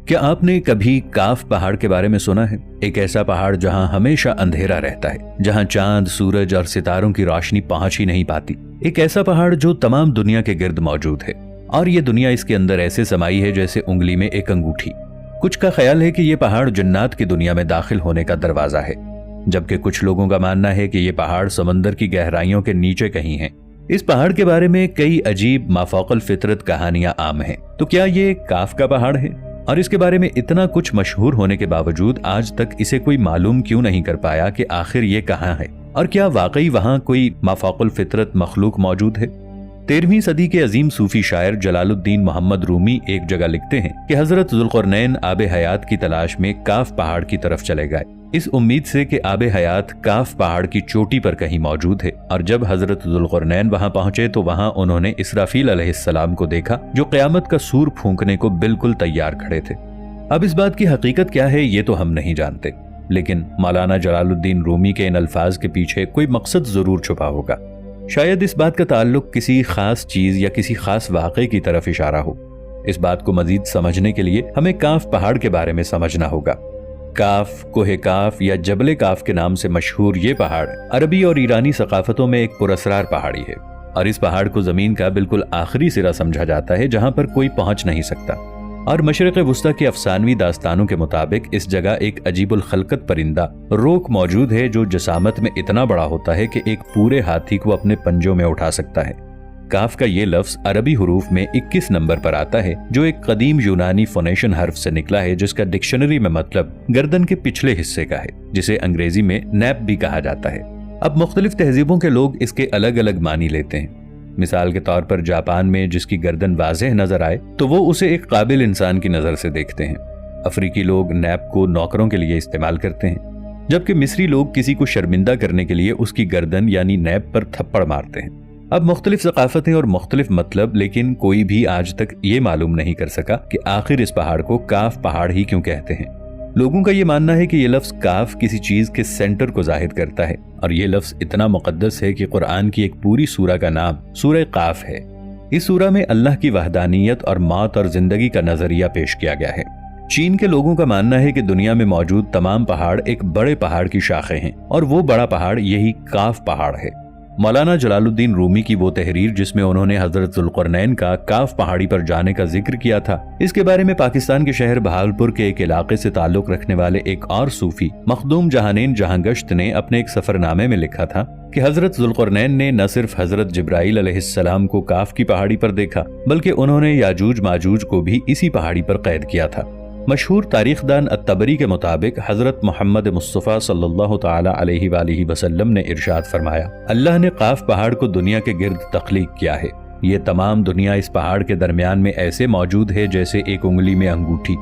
کیا آپ نے کبھی کاف پہاڑ کے بارے میں سنا ہے؟ ایک ایسا پہاڑ جہاں ہمیشہ اندھیرا رہتا ہے، جہاں چاند، سورج اور ستاروں کی روشنی پہنچ ہی نہیں پاتی۔ ایک ایسا پہاڑ جو تمام دنیا کے گرد موجود ہے، اور یہ دنیا اس کے اندر ایسے سمائی ہے جیسے انگلی میں ایک انگوٹھی۔ کچھ کا خیال ہے کہ یہ پہاڑ جنات کی دنیا میں داخل ہونے کا دروازہ ہے، جبکہ کچھ لوگوں کا ماننا ہے کہ یہ پہاڑ سمندر کی گہرائیوں کے نیچے کہیں ہیں۔ اس پہاڑ کے بارے میں کئی عجیب مافوق الفطرت کہانیاں عام ہیں۔ تو کیا یہ کاف کا پہاڑ ہے؟ اور اس کے بارے میں اتنا کچھ مشہور ہونے کے باوجود آج تک اسے کوئی معلوم کیوں نہیں کر پایا کہ آخر یہ کہاں ہے، اور کیا واقعی وہاں کوئی مافوق الفطرت مخلوق موجود ہے؟ 13ویں صدی کے عظیم صوفی شاعر جلال الدین محمد رومی ایک جگہ لکھتے ہیں کہ حضرت ذوالقرنین آب حیات کی تلاش میں کاف پہاڑ کی طرف چلے گئے، اس امید سے کہ آب حیات کاف پہاڑ کی چوٹی پر کہیں موجود ہے۔ اور جب حضرت ذوالقرنین وہاں پہنچے تو وہاں انہوں نے اسرافیل علیہ السلام کو دیکھا، جو قیامت کا سور پھونکنے کو بالکل تیار کھڑے تھے۔ اب اس بات کی حقیقت کیا ہے یہ تو ہم نہیں جانتے، لیکن مولانا جلال الدین رومی کے ان الفاظ کے پیچھے کوئی مقصد ضرور چھپا ہوگا۔ شاید اس بات کا تعلق کسی خاص چیز یا کسی خاص واقعے کی طرف اشارہ ہو۔ اس بات کو مزید سمجھنے کے لیے ہمیں کاف پہاڑ کے بارے میں سمجھنا ہوگا۔ کاف، کوہ کاف یا جبل کاف کے نام سے مشہور یہ پہاڑ عربی اور ایرانی ثقافتوں میں ایک پراسرار پہاڑی ہے، اور اس پہاڑ کو زمین کا بالکل آخری سرا سمجھا جاتا ہے جہاں پر کوئی پہنچ نہیں سکتا۔ اور مشرق وسطیٰ کی افسانوی داستانوں کے مطابق اس جگہ ایک عجیب الخلقت پرندہ روک موجود ہے جو جسامت میں اتنا بڑا ہوتا ہے کہ ایک پورے ہاتھی کو اپنے پنجوں میں اٹھا سکتا ہے۔ کاف کا یہ لفظ عربی حروف میں 21 نمبر پر آتا ہے، جو ایک قدیم یونانی فونیشن حرف سے نکلا ہے جس کا ڈکشنری میں مطلب گردن کے پچھلے حصے کا ہے، جسے انگریزی میں نیپ بھی کہا جاتا ہے۔ اب مختلف تہذیبوں کے لوگ اس کے الگ الگ معنی لیتے ہیں۔ مثال کے طور پر جاپان میں جس کی گردن واضح نظر آئے تو وہ اسے ایک قابل انسان کی نظر سے دیکھتے ہیں۔ افریقی لوگ نیپ کو نوکروں کے لیے استعمال کرتے ہیں، جبکہ مصری لوگ کسی کو شرمندہ کرنے کے لیے اس کی گردن یعنی نیپ پر تھپڑ مارتے ہیں۔ اب مختلف ثقافتیں اور مختلف مطلب، لیکن کوئی بھی آج تک یہ معلوم نہیں کر سکا کہ آخر اس پہاڑ کو کاف پہاڑ ہی کیوں کہتے ہیں۔ لوگوں کا یہ ماننا ہے کہ یہ لفظ کاف کسی چیز کے سینٹر کو ظاہر کرتا ہے، اور یہ لفظ اتنا مقدس ہے کہ قرآن کی ایک پوری سورہ کا نام سورہ قاف ہے۔ اس سورہ میں اللہ کی وحدانیت اور موت اور زندگی کا نظریہ پیش کیا گیا ہے۔ چین کے لوگوں کا ماننا ہے کہ دنیا میں موجود تمام پہاڑ ایک بڑے پہاڑ کی شاخیں ہیں، اور وہ بڑا پہاڑ یہی کاف پہاڑ ہے۔ مولانا جلال الدین رومی کی وہ تحریر جس میں انہوں نے حضرت ذوالقرنین کا کاف پہاڑی پر جانے کا ذکر کیا تھا، اس کے بارے میں پاکستان کے شہر بہاولپور کے ایک علاقے سے تعلق رکھنے والے ایک اور صوفی مخدوم جہانین جہاں گشت نے اپنے ایک سفر نامے میں لکھا تھا کہ حضرت ذوالقرنین نے نہ صرف حضرت جبرائیل علیہ السلام کو کاف کی پہاڑی پر دیکھا، بلکہ انہوں نے یاجوج ماجوج کو بھی اسی پہاڑی پر قید کیا تھا۔ مشہور تاریخ دان الطبری کے مطابق حضرت محمد مصطفیٰ صلی اللہ تعالی علیہ وآلہ وسلم نے ارشاد فرمایا، اللہ نے قاف پہاڑ کو دنیا کے گرد تخلیق کیا ہے، یہ تمام دنیا اس پہاڑ کے درمیان میں ایسے موجود ہے جیسے ایک انگلی میں انگوٹھی۔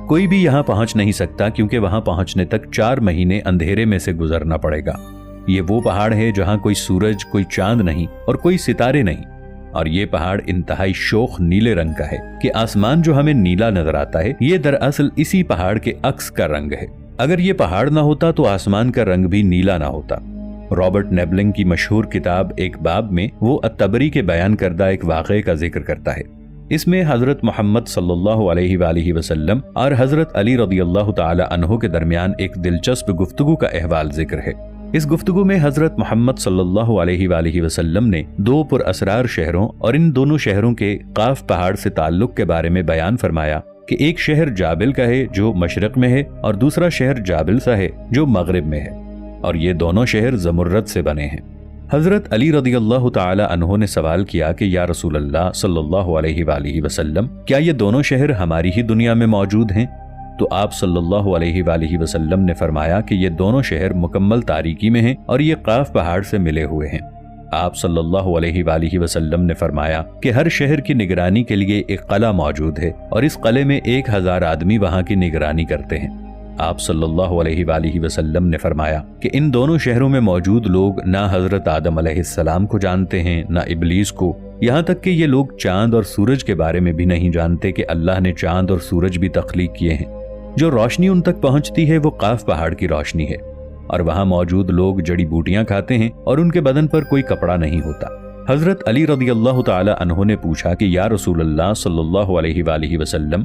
کوئی بھی یہاں پہنچ نہیں سکتا کیونکہ وہاں پہنچنے تک 4 مہینے اندھیرے میں سے گزرنا پڑے گا۔ یہ وہ پہاڑ ہے جہاں کوئی سورج، کوئی چاند نہیں اور کوئی ستارے نہیں، اور یہ پہاڑ انتہائی شوخ نیلے رنگ کا ہے کہ آسمان جو ہمیں نیلا نظر آتا ہے یہ دراصل اسی پہاڑ کے عکس کا رنگ ہے۔ اگر یہ پہاڑ نہ ہوتا تو آسمان کا رنگ بھی نیلا نہ ہوتا۔ رابرٹ نیبلنگ کی مشہور کتاب ایک باب میں وہ الطبری کے بیان کردہ ایک واقعے کا ذکر کرتا ہے۔ اس میں حضرت محمد صلی اللہ علیہ وآلہ وسلم اور حضرت علی رضی اللہ تعالی عنہ کے درمیان ایک دلچسپ گفتگو کا احوال ذکر ہے۔ اس گفتگو میں حضرت محمد صلی اللہ علیہ وآلہ وسلم نے 2 پر اسرار شہروں اور ان دونوں شہروں کے قاف پہاڑ سے تعلق کے بارے میں بیان فرمایا کہ ایک شہر جابل کا ہے جو مشرق میں ہے، اور دوسرا شہر جابل سا ہے جو مغرب میں ہے، اور یہ دونوں شہر زمرد سے بنے ہیں۔ حضرت علی رضی اللہ تعالی عنہ نے سوال کیا کہ یا رسول اللہ صلی اللہ علیہ وآلہ وسلم، کیا یہ دونوں شہر ہماری ہی دنیا میں موجود ہیں؟ تو آپ صلی اللہ علیہ وآلہ وسلم نے فرمایا کہ یہ دونوں شہر مکمل تاریکی میں ہیں اور یہ قاف پہاڑ سے ملے ہوئے ہیں۔ آپ صلی اللہ علیہ وآلہ وسلم نے فرمایا کہ ہر شہر کی نگرانی کے لیے ایک قلعہ موجود ہے، اور اس قلعے میں 1000 آدمی وہاں کی نگرانی کرتے ہیں۔ آپ صلی اللہ علیہ وآلہ وسلم نے فرمایا کہ ان دونوں شہروں میں موجود لوگ نہ حضرت آدم علیہ السلام کو جانتے ہیں نہ ابلیس کو، یہاں تک کہ یہ لوگ چاند اور سورج کے بارے میں بھی نہیں جانتے کہ اللہ نے چاند اور سورج بھی تخلیق کیے ہیں۔ جو روشنی ان تک پہنچتی ہے وہ قاف پہاڑ کی روشنی ہے، اور وہاں موجود لوگ جڑی بوٹیاں کھاتے ہیں اور ان کے بدن پر کوئی کپڑا نہیں ہوتا۔ حضرت علی رضی اللہ تعالی عنہ نے پوچھا کہ یا رسول اللہ صلی اللہ علیہ وآلہ وسلم،